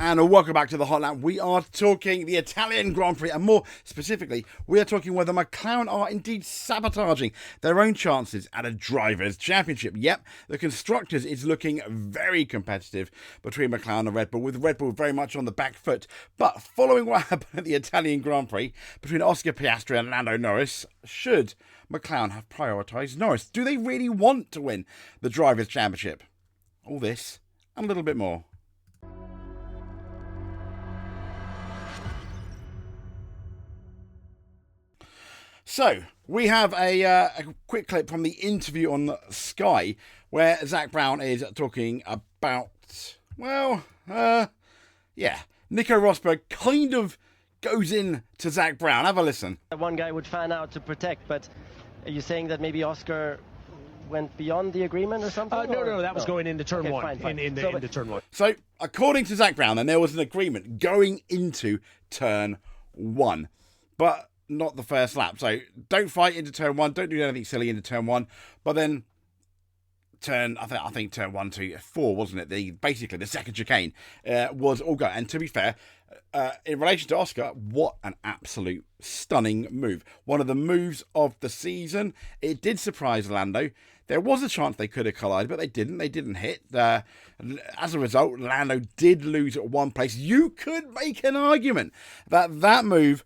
And welcome back to the Hotline. We are talking the Italian Grand Prix, and more specifically, we are talking whether McLaren are indeed sabotaging their own chances at a Drivers' Championship. Yep, the Constructors is looking very competitive between McLaren and Red Bull, with Red Bull very much on the back foot. But following what happened at the Italian Grand Prix between Oscar Piastri and Lando Norris, should McLaren have prioritised Norris? Do they really want to win the Drivers' Championship? All this and a little bit more. So, we have a quick clip from the interview on Sky where Zac Brown is talking about, well, Nico Rosberg kind of goes in to Zac Brown. Have a listen. One guy would fan out to protect, but are you saying that maybe Oscar went beyond the agreement or something? No, that was going into turn one. Fine. Into turn one. So, according to Zac Brown, then there was an agreement going into turn one, but not the first lap. So don't fight into turn one. Don't do anything silly into turn one. But then I think turn 1 to 4, wasn't it? Basically the second chicane was all go. And to be fair, in relation to Oscar, what an absolute stunning move. One of the moves of the season. It did surprise Lando. There was a chance they could have collided, but they didn't. They didn't hit. As a result, Lando did lose at one place. You could make an argument that move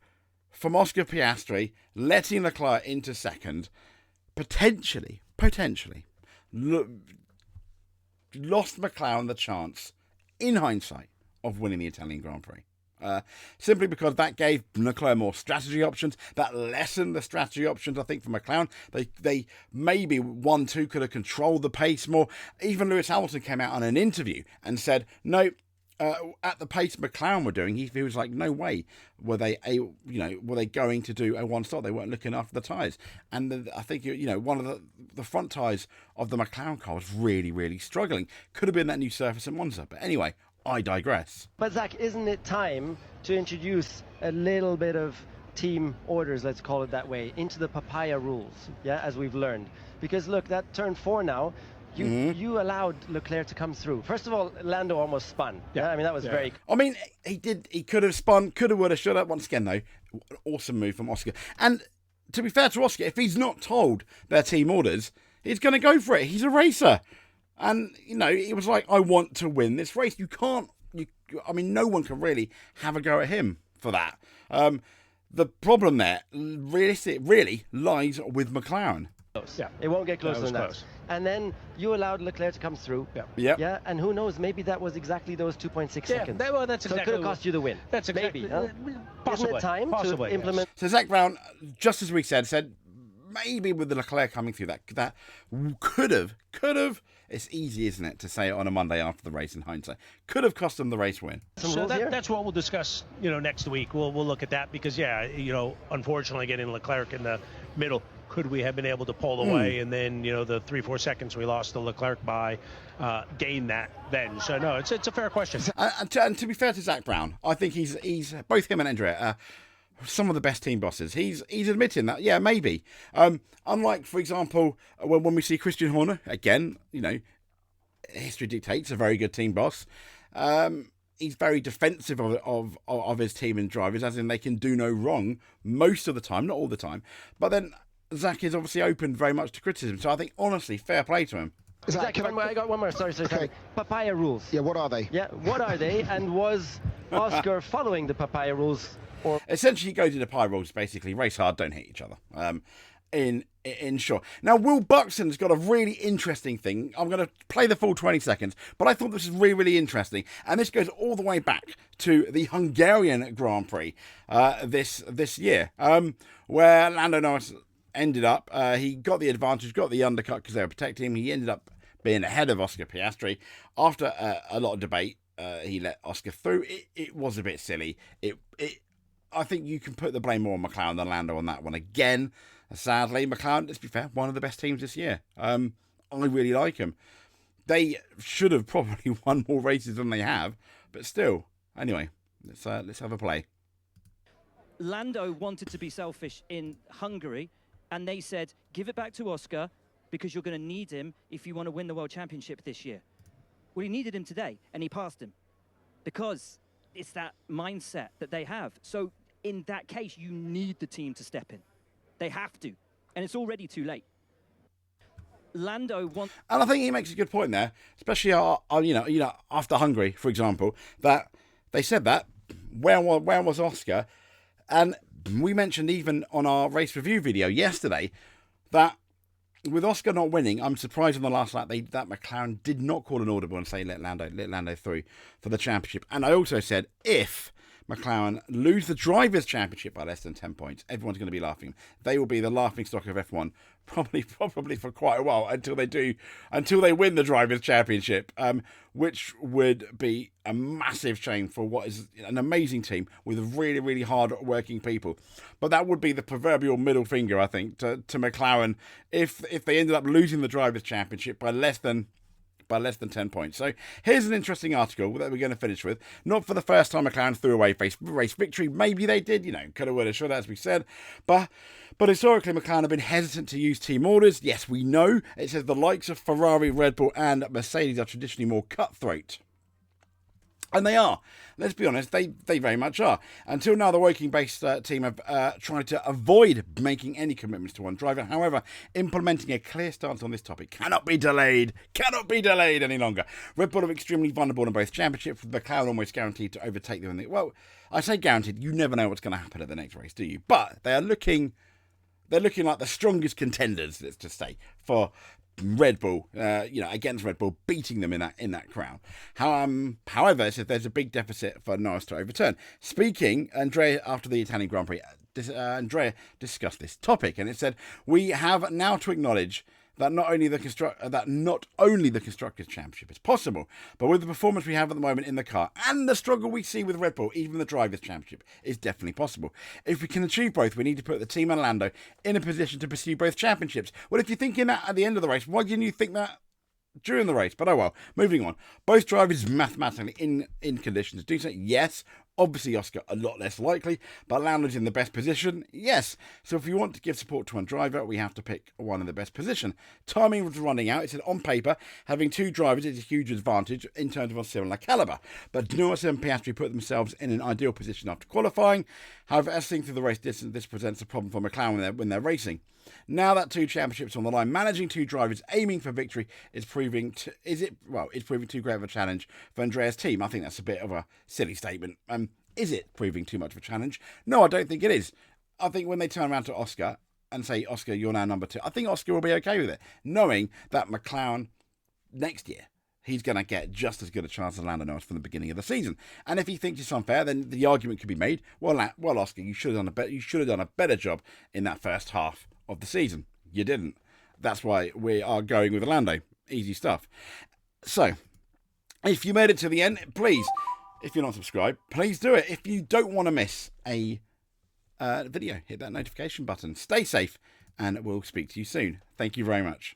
from Oscar Piastri, letting Leclerc into second, potentially, lost McLaren the chance, in hindsight, of winning the Italian Grand Prix. Simply because that gave Leclerc more strategy options, that lessened the strategy options, I think, for McLaren. They maybe 1-2 could have controlled the pace more. Even Lewis Hamilton came out on an interview and said, no, at the pace McLaren were doing, he was like, no way were they going to do a one stop. They weren't looking after the tyres. And I think, one of the front tyres of the McLaren car was really, really struggling. Could have been that new surface at Monza. But anyway, I digress. But Zach, isn't it time to introduce a little bit of team orders, let's call it that way, into the papaya rules, as we've learned? Because look, that turn 4 now, you allowed Leclerc to come through. First of all, Lando almost spun. Yeah, I mean, that was very... I mean, he could have spun, could have, would have, should have. Once again, though, an awesome move from Oscar. And to be fair to Oscar, if he's not told their team orders, he's going to go for it. He's a racer. And, it was like, I want to win this race. No one can really have a go at him for that. The problem there, really lies with McLaren. Yeah. It won't get closer than that. Close. And then you allowed Leclerc to come through. Yeah. And who knows, maybe that was exactly those 2.6 seconds. That's so it could have cost you the win. That's exactly. Maybe. Possibly. Isn't it time to implement? So Zac Brown, just as we said maybe with the Leclerc coming through, that could have. It's easy, isn't it, to say it on a Monday after the race in hindsight. Could have cost them the race win. So that's what we'll discuss, next week. We'll look at that because, unfortunately, getting Leclerc in the middle, could we have been able to pull away and then, the 3-4 seconds we lost to Leclerc by gain that then? So, no, it's a fair question. And to be fair to Zac Brown, I think he's both him and Andrea some of the best team bosses. He's admitting that, maybe. Unlike, for example, when we see Christian Horner, again, history dictates a very good team boss. He's very defensive of his team and drivers, as in they can do no wrong most of the time, not all the time. But then Zac is obviously open very much to criticism. So I think, honestly, fair play to him. Zach, I got one more. Sorry. Okay. Papaya rules. Yeah, what are they? Yeah, what are they? And was Oscar following the papaya rules? Or essentially, go to the papaya rules, basically. Race hard, don't hit each other. In short. Now, Will Buxton's got a really interesting thing. I'm going to play the full 20 seconds, but I thought this was really, really interesting. And this goes all the way back to the Hungarian Grand Prix this year, where Lando Norris ended up, he got the advantage, got the undercut because they were protecting him. He ended up being ahead of Oscar Piastri. After a lot of debate, he let Oscar through. It was a bit silly. I think you can put the blame more on McLaren than Lando on that one. Again, sadly, McLaren, let's be fair, one of the best teams this year. I really like them. They should have probably won more races than they have, but still. Anyway, let's have a play. Lando wanted to be selfish in Hungary, and they said, give it back to Oscar because you're going to need him if you want to win the World Championship this year. Well, he needed him today, and he passed him because it's that mindset that they have. So in that case, you need the team to step in. They have to, and it's already too late. Lando wants, and I think he makes a good point there, especially after Hungary, for example, that they said that where was Oscar, and we mentioned even on our race review video yesterday that with Oscar not winning, I'm surprised on the last lap that McLaren did not call an audible and say let Lando through for the championship. And I also said if McLaren lose the Drivers' Championship by less than 10 points, everyone's going to be laughing. They will be the laughing stock of F1 probably for quite a while until they win the Drivers' Championship, which would be a massive shame for what is an amazing team with really, really hard-working people. But that would be the proverbial middle finger, I think, to McLaren if they ended up losing the Drivers' Championship by less than 10 points. So here's an interesting article that we're going to finish with. Not for the first time McLaren threw away race victory. Maybe they did, coulda, woulda, shoulda, as we said. But historically, McLaren have been hesitant to use team orders. Yes, we know. It says the likes of Ferrari, Red Bull and Mercedes are traditionally more cutthroat. And they are. Let's be honest, they very much are. Until now, the working-based team have tried to avoid making any commitments to one driver. However, implementing a clear stance on this topic cannot be delayed any longer. Red Bull are extremely vulnerable in both championships, with McLaren almost guaranteed to overtake them. Well, I say guaranteed, you never know what's going to happen at the next race, do you? But they are looking like the strongest contenders, let's just say, for Red Bull, against Red Bull, beating them in that crown. However, it says there's a big deficit for Norris to overturn. Speaking, Andrea, after the Italian Grand Prix, Andrea discussed this topic, and it said, we have now to acknowledge that not only the Constructors' Championship is possible, but with the performance we have at the moment in the car and the struggle we see with Red Bull, even the Drivers' Championship is definitely possible. If we can achieve both, we need to put the team and Lando in a position to pursue both championships. Well, if you're thinking that at the end of the race, why didn't you think that during the race? But oh well, moving on. Both drivers mathematically in condition to do so. Yes. Obviously, Oscar a lot less likely, but Lando's in the best position. Yes. So if we want to give support to one driver, we have to pick one in the best position. Timing was running out. It said on paper, having two drivers is a huge advantage in terms of a similar calibre. But Norris and Piastri put themselves in an ideal position after qualifying. However, as seen through the race distance, this presents a problem for McLaren when they're racing. Now that two championships on the line, managing two drivers aiming for victory is proving too great of a challenge for Andrea's team. I think that's a bit of a silly statement. Is it proving too much of a challenge? No, I don't think it is. I think when they turn around to Oscar and say, Oscar, you're now number 2, I think Oscar will be okay with it, knowing that McLaren next year, he's going to get just as good a chance as Lando Norris from the beginning of the season. And if he thinks it's unfair, then the argument could be made, well, Oscar, you should have done a better job in that first half of the season. You didn't. That's why we are going with Lando. Easy stuff. So, if you made it to the end, please, if you're not subscribed, please do it. If you don't want to miss a video, hit that notification button. Stay safe, and we'll speak to you soon. Thank you very much.